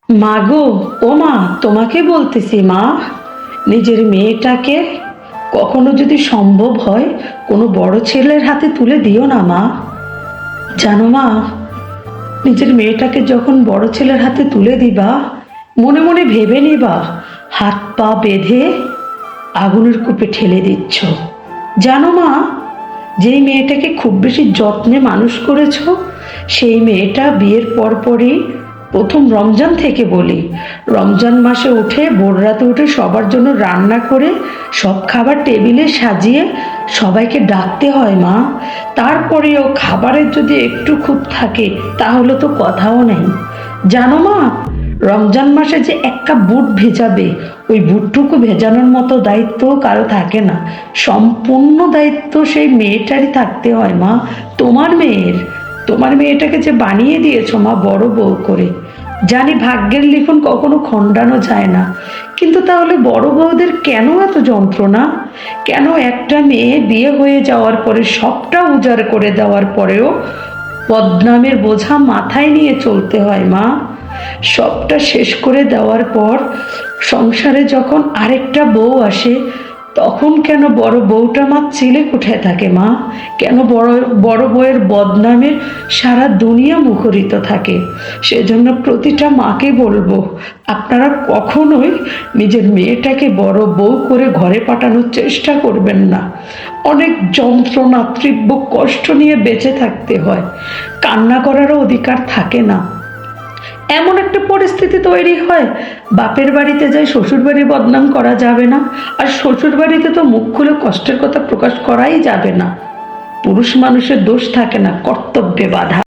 মা গো, ও মা, তোমাকে বলতেছি মা, নিজের মেয়েটাকে কখনো যদি সম্ভব হয় কোনো বড় ছেলের হাতে তুলে দিও না মা। জানো মা, নিজের মেয়েটাকে যখন বড় ছেলের হাতে তুলে দিবা, মনে মনে ভেবে নিবা হাত পা বেঁধে আগুনের কূপে ঠেলে দিচ্ছ। জানো মা, যেই মেয়েটাকে খুব বেশি যত্নে মানুষ করেছো, সেই মেয়েটা বিয়ের পরপরই প্রথম রমজান থেকে বলি, রমজান মাসে উঠে ভোর রাতে উঠে সবার জন্য রান্না করে সব খাবার টেবিলে সাজিয়ে সবাইকে ডাকতে হয় মা। তারপরেও খাবারের যদি একটু খুঁত থাকে তাহলে তো কথাও নেই। জানো মা, রমজান মাসে যে এক কাপ বুট ভেজাবে, ওই বুটটুকু ভেজানোর মতো দায়িত্ব কারো থাকে না। সম্পূর্ণ দায়িত্ব সেই মেয়েটারই থাকতে হয় মা, তোমার মেয়ের। তোমার মেয়েটাকে যে বানিয়ে দিয়েছো মা বড় বউ করে। জানি ভাগ্যের লিখন কখনো খণ্ডানো যায় না, কিন্তু তাহলে বড় বউদের কেন এত যন্ত্রণা? কেন একটা মেয়ে বিয়ে হয়ে যাওয়ার পরে সবটা উজাড় করে দেওয়ার পরেও বদনামের বোঝা মাথায় নিয়ে চলতে হয় মা? সবটা শেষ করে দেওয়ার পর সংসারে যখন আরেকটা বউ আসে, তখন কেন বড় বউটা মা চিলে কোঠায় থাকে মা? কেন বড় বড় বউয়ের বদনামের সারা দুনিয়া মুখরিত থাকে? সেজন্য প্রতিটা মাকে বলবো, আপনারা কখনোই নিজের মেয়েটাকে বড় বউ করে ঘরে পাঠানোর চেষ্টা করবেন না। অনেক যন্ত্রণা, তীব্র কষ্ট নিয়ে বেঁচে থাকতে হয়, কান্না করারও অধিকার থাকে না। এমন একটা পরিস্থিতি তৈরি হয়, বাপের বাড়িতে যাই শ্বশুর বাড়ি বদনাম করা যাবে না, আর শ্বশুর বাড়িতে তো মুখ খুলে কষ্টের কথা প্রকাশ করাই যাবে না। পুরুষ মানুষের দোষ থাকে না, কর্তব্যে বাধা।